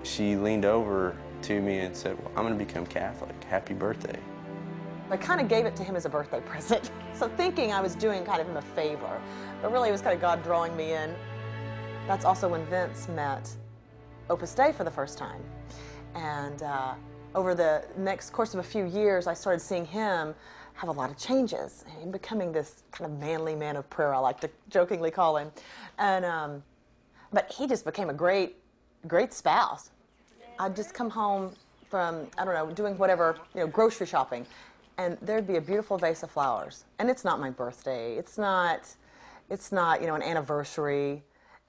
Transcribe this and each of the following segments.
she leaned over to me and said, well, I'm going to become Catholic. Happy birthday. I kind of gave it to him as a birthday present. So thinking I was doing kind of him a favor, but really it was kind of God drawing me in. That's also when Vince met Opus Dei for the first time. And over the next course of a few years, I started seeing him have a lot of changes and becoming this kind of manly man of prayer, I like to jokingly call him. And, but he just became a great spouse. I'd just come home from, I don't know, doing whatever, grocery shopping, and there'd be a beautiful vase of flowers. And it's not my birthday. It's not, an anniversary.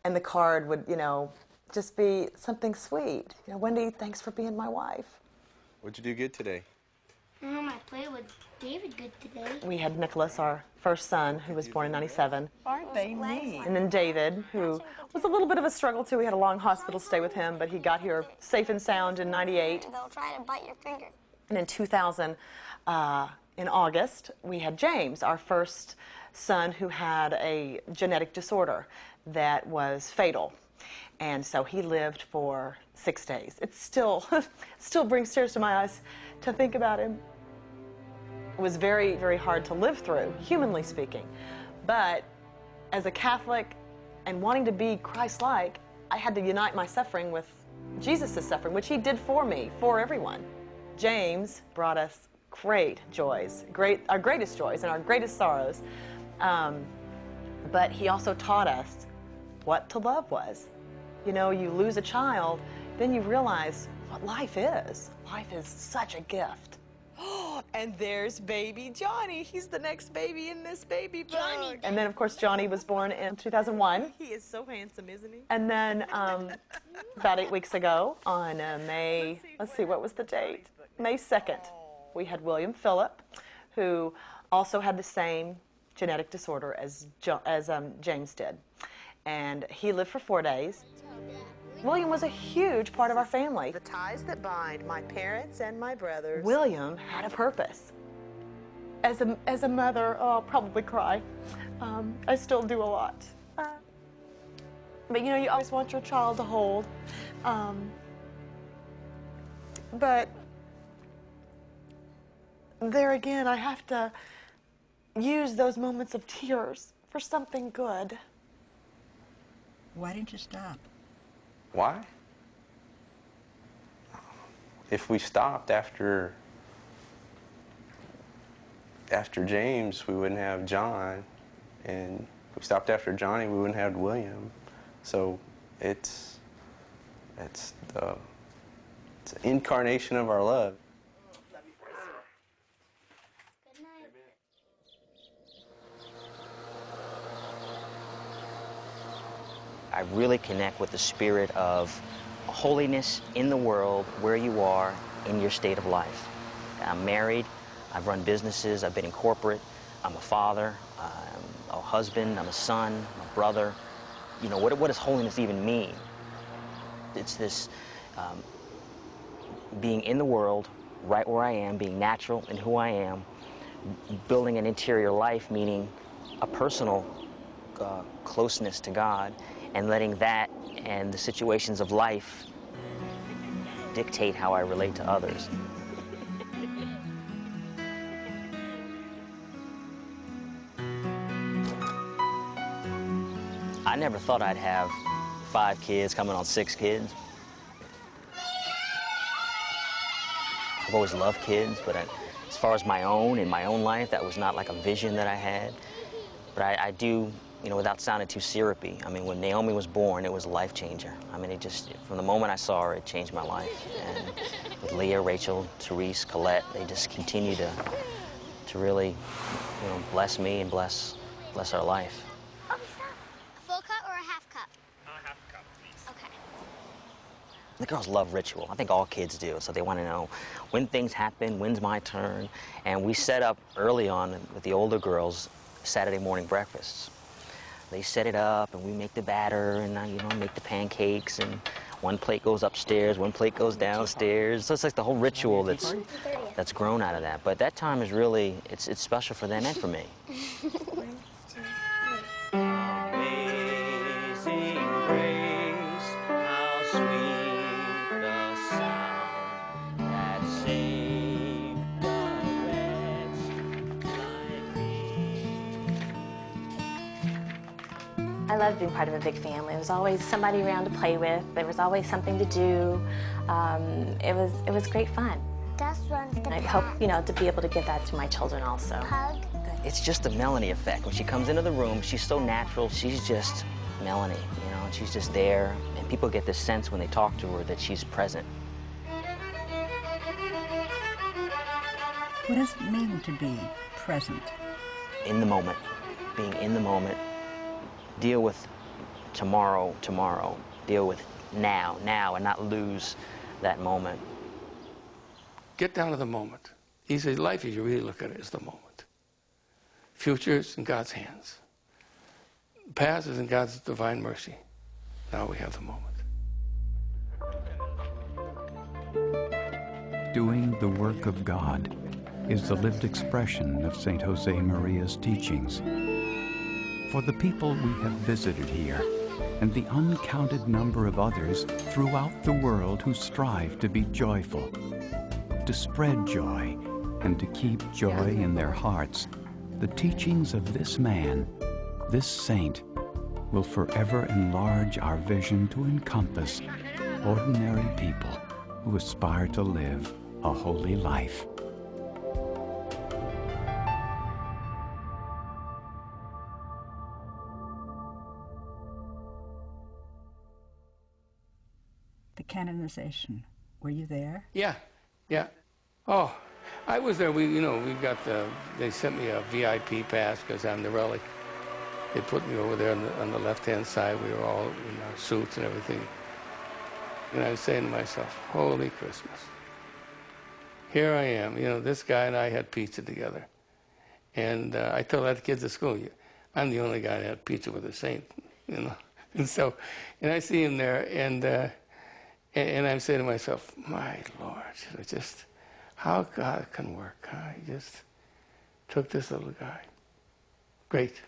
And the card would, just be something sweet. Wendy, thanks for being my wife. What'd you do good today? I played with David good today. We had Nicholas, our first son, who was born in '97. Aren't they neat? And then David, who was a little bit of a struggle too. We had a long hospital stay with him, but he got here safe and sound in '98. They'll try to bite your finger. And in 2000, in August, we had James, our first son, who had a genetic disorder that was fatal. And so he lived for 6 days. It still brings tears to my eyes to think about him. It was very, very hard to live through, humanly speaking. But as a Catholic and wanting to be Christ-like, I had to unite my suffering with Jesus' suffering, which he did for me, for everyone. James brought us great joys, our greatest joys and our greatest sorrows. But he also taught us what to love was. You lose a child, then you realize what life is. Life is such a gift. And there's baby Johnny. He's the next baby in this baby book. Johnny. And then, of course, Johnny was born in 2001. He is so handsome, isn't he? And then about 8 weeks ago on May, let's see, what was the date? May 2nd, we had William Phillip, who also had the same genetic disorder as James did. And he lived for 4 days. William was a huge part of our family. The ties that bind my parents and my brothers. William had a purpose. As a mother, I'll probably cry. I still do a lot. But you always want your child to hold. But there again, I have to use those moments of tears for something good. Why didn't you stop? Why? If we stopped after James, we wouldn't have John, and if we stopped after Johnny, we wouldn't have William. So it's the incarnation of our love. Good night. I really connect with the spirit of holiness in the world where you are in your state of life. I'm married, I've run businesses, I've been in corporate, I'm a father, I'm a husband, I'm a son, I'm a brother. What does holiness even mean? It's this being in the world, right where I am, being natural in who I am, building an interior life, meaning a personal closeness to God, and letting that and the situations of life dictate how I relate to others. I never thought I'd have 5 kids coming on 6 kids. I've always loved kids, but as far as my own, in my own life, that was not like a vision that I had. But I do, without sounding too syrupy, when Naomi was born, it was a life changer. From the moment I saw her, it changed my life. And with Leah, Rachel, Therese, Colette, they just continue to really, bless me and bless our life. A full cup or a half cup? Half a cup, please. Okay. The girls love ritual. I think all kids do. So they want to know when things happen, when's my turn. And we set up early on with the older girls Saturday morning breakfasts. They set it up, and we make the batter, and make the pancakes, and one plate goes upstairs, one plate goes downstairs. So it's like the whole ritual that's grown out of that. But that time is really, it's special for them and for me. Amazing grace, how sweet the I loved being part of a big family. There was always somebody around to play with. There was always something to do. It was great fun. Gus runs the I hope, to be able to give that to my children also. Hug. It's just the Melanie effect. When she comes into the room, she's so natural. She's just Melanie, and she's just there. And people get this sense when they talk to her that she's present. What does it mean to be present? In the moment, being in the moment. Deal with tomorrow, tomorrow. Deal with now, now, and not lose that moment. Get down to the moment. He says life, as you really look at it, is the moment. Future is in God's hands. Past is in God's divine mercy. Now we have the moment. Doing the work of God is the lived expression of St. Josemaria's teachings. For the people we have visited here, and the uncounted number of others throughout the world who strive to be joyful, to spread joy, and to keep joy in their hearts, the teachings of this man, this saint, will forever enlarge our vision to encompass ordinary people who aspire to live a holy life. The canonization, were you there? Yeah. Oh, I was there. They sent me a VIP pass because I'm the relic. They put me over there on the left-hand side. We were all in our suits and everything. And I was saying to myself, holy Christmas. Here I am. This guy and I had pizza together. And I told that kids at school, I'm the only guy that had pizza with a saint, And I see him there, and I'm saying to myself, my Lord, just how God can work. He just took this little guy. Great.